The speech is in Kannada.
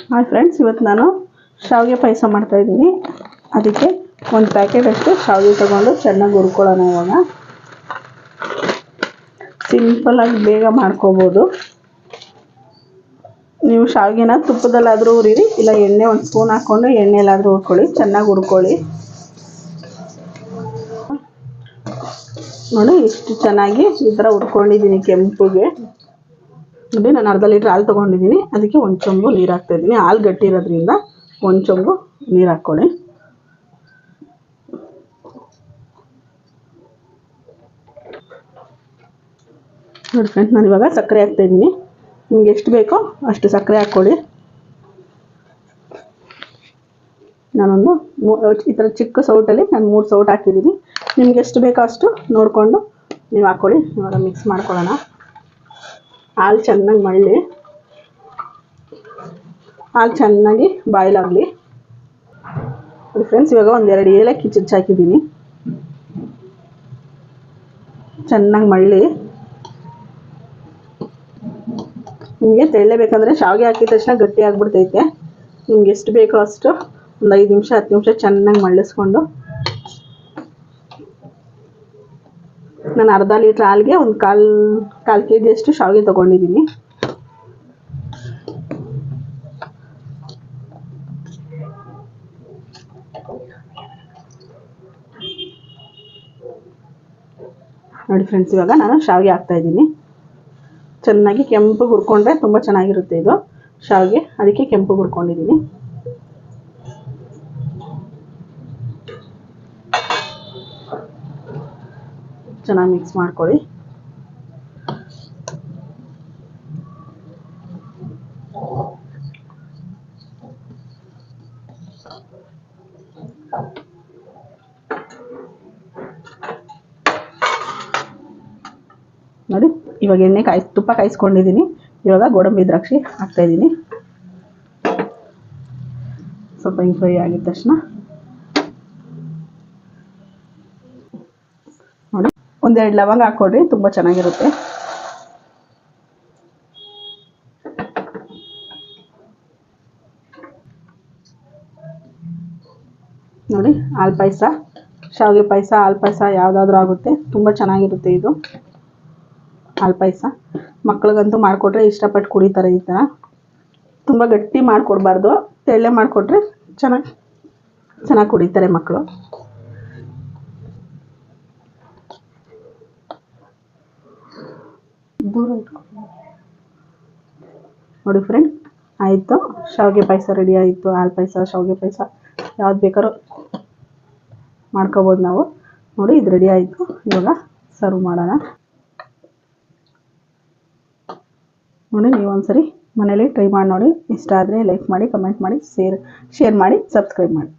ಹಾಯ್ ಫ್ರೆಂಡ್ಸ್, ಇವತ್ತು ನಾನು ಶಾವಿಗೆ ಪಾಯಸ ಮಾಡ್ತಾಯಿದ್ದೀನಿ. ಅದಕ್ಕೆ ಒಂದು ಪ್ಯಾಕೆಟಷ್ಟು ಶಾವಿಗೆ ತೊಗೊಂಡು ಚೆನ್ನಾಗಿ ಹುರ್ಕೊಳ್ಳೋಣ. ಇವಾಗ ಸಿಂಪಲ್ಲಾಗಿ ಬೇಗ ಮಾಡ್ಕೋಬೋದು. ನೀವು ಶಾವಿಗೆನ ತುಪ್ಪದಲ್ಲಾದರೂ ಹುರಿರಿ, ಇಲ್ಲ ಎಣ್ಣೆ ಒಂದು ಸ್ಪೂನ್ ಹಾಕ್ಕೊಂಡು ಎಣ್ಣೆಲಾದರೂ ಹುರ್ಕೊಳ್ಳಿ. ಚೆನ್ನಾಗಿ ಹುರ್ಕೊಳ್ಳಿ. ನೋಡಿ ಎಷ್ಟು ಚೆನ್ನಾಗಿ ಈ ಥರ ಹುರ್ಕೊಂಡಿದ್ದೀನಿ ಕೆಂಪುಗೆ. ನೋಡಿ, ನಾನು ಅರ್ಧ ಲೀಟ್ರ್ ಹಾಲು ತೊಗೊಂಡಿದ್ದೀನಿ. ಅದಕ್ಕೆ ಒಂದು ಚೊಂಬು ನೀರು ಹಾಕ್ತಾಯಿದ್ದೀನಿ. ಹಾಲು ಗಟ್ಟಿ ಇರೋದ್ರಿಂದ ಒಂದು ಚೊಂಬು ನೀರು ಹಾಕ್ಕೊಳ್ಳಿ. ನೋಡಿ ಫ್ರೆಂಡ್ಸ್, ನಾನು ಇವಾಗ ಸಕ್ಕರೆ ಹಾಕ್ತಾಯಿದ್ದೀನಿ. ನಿಮ್ಗೆ ಎಷ್ಟು ಬೇಕೋ ಅಷ್ಟು ಸಕ್ಕರೆ ಹಾಕ್ಕೊಳ್ಳಿ. ನಾನೊಂದು ಈ ಥರ ಚಿಕ್ಕ ಸೌಟಲ್ಲಿ ನಾನು 3 ಸೌಟು ಹಾಕಿದ್ದೀನಿ. ನಿಮ್ಗೆ ಎಷ್ಟು ಬೇಕೋ ಅಷ್ಟು ನೋಡಿಕೊಂಡು ನೀವು ಹಾಕ್ಕೊಳ್ಳಿ. ಇವಾಗ ಮಿಕ್ಸ್ ಮಾಡ್ಕೊಳ್ಳೋಣ. ಹಾಲು ಚೆನ್ನಾಗಿ ಮಳ್ಳಿ, ಹಾಲು ಚೆನ್ನಾಗಿ ಬಾಯ್ಲ್ ಆಗಲಿ. ಫ್ರೆಂಡ್ಸ್, ಇವಾಗ ಒಂದು 2 ಏಲಕ್ಕಿ ಚುಚ್ಚಿ ಹಾಕಿದ್ದೀನಿ. ಚೆನ್ನಾಗಿ ಮಳ್ಳಿ. ನಿಮಗೆ ತೆಳ್ಳಗೆ ಬೇಕಂದರೆ ಶಾವಿಗೆ ಹಾಕಿದ ತಕ್ಷಣ ಗಟ್ಟಿ ಆಗಿಬಿಡ್ತೈತೆ. ನಿಮ್ಗೆ ಎಷ್ಟು ಬೇಕೋ ಅಷ್ಟು ಒಂದು 5 ನಿಮಿಷ 10 ನಿಮಿಷ ಚೆನ್ನಾಗಿ ಮಳ್ಳಿಸ್ಕೊಂಡು, ನಾನು ಅರ್ಧ ಲೀಟ್ರ್ ಹಾಲಿಗೆ ಒಂದು ಕಾಲು kg ಅಷ್ಟು ಶಾವಿಗೆ ತೊಗೊಂಡಿದ್ದೀನಿ. ನೋಡಿ ಫ್ರೆಂಡ್ಸ್, ಇವಾಗ ನಾನು ಶಾವಿಗೆ ಹಾಕ್ತಾಯಿದ್ದೀನಿ. ಚೆನ್ನಾಗಿ ಕೆಂಪು ಹುರ್ಕೊಂಡ್ರೆ ತುಂಬ ಚೆನ್ನಾಗಿರುತ್ತೆ ಇದು ಶಾವಿಗೆ. ಅದಕ್ಕೆ ಕೆಂಪು ಹುರ್ಕೊಂಡಿದ್ದೀನಿ. ಚೆನ್ನಾಗಿ ಮಿಕ್ಸ್ ಮಾಡ್ಕೊಳ್ಳಿ. ನೋಡಿ, ಇವಾಗ ತುಪ್ಪ ಕಾಯಿಸ್ಕೊಂಡಿದ್ದೀನಿ. ಇವಾಗ ಗೋಡಂಬಿ ದ್ರಾಕ್ಷಿ ಹಾಕ್ತಾಯಿದ್ದೀನಿ. ಸ್ವಲ್ಪ ಹಿಂಗೆ ಫ್ರೈ ಆಗಿದ ತಕ್ಷಣ ನೋಡಿ, 1-2 ಲವಂಗ ಹಾಕ್ಕೊಡ್ರಿ, ತುಂಬ ಚೆನ್ನಾಗಿರುತ್ತೆ. ನೋಡಿ, ಹಾಲು ಪಾಯಸ, ಶಾವಿಗೆ ಪಾಯಸ, ಹಾಲು ಪಾಯಸ ಯಾವುದಾದ್ರೂ ಆಗುತ್ತೆ. ತುಂಬ ಚೆನ್ನಾಗಿರುತ್ತೆ ಇದು ಹಾಲು ಪಾಯಸ. ಮಕ್ಳಿಗಂತೂ ಮಾಡಿಕೊಟ್ರೆ ಇಷ್ಟಪಟ್ಟು ಕುಡಿತಾರೆ. ಈ ಥರ ತುಂಬ ಗಟ್ಟಿ ಮಾಡಿಕೊಡ್ಬಾರ್ದು, ತೆಳ್ಳೆ ಮಾಡಿಕೊಟ್ರೆ ಚೆನ್ನಾಗಿ ಕುಡಿತಾರೆ ಮಕ್ಕಳು. ನೋಡಿ ಫ್ರೆಂಡ್, ಆಯಿತು, ಶಾವಿಗೆ ಪಾಯಸ ರೆಡಿ ಆಯಿತು. ಹಾಲು ಪಾಯಸ, ಶಾವಿಗೆ ಪಾಯಸ ಯಾವ್ದು ಬೇಕಾದ್ರೂ ಮಾಡ್ಕೋಬೋದು ನಾವು. ನೋಡಿ, ಇದು ರೆಡಿ ಆಯಿತು. ಇವಾಗ ಸರ್ವ್ ಮಾಡೋಣ. ನೋಡಿ, ನೀವು ಒಂದ್ಸರಿ ಮನೇಲಿ ಟ್ರೈ ಮಾಡಿ ನೋಡಿ. ಇಷ್ಟ ಆದರೆ ಲೈಕ್ ಮಾಡಿ, ಕಮೆಂಟ್ ಮಾಡಿ, ಶೇರ್ ಮಾಡಿ, ಸಬ್ಸ್ಕ್ರೈಬ್ ಮಾಡಿ.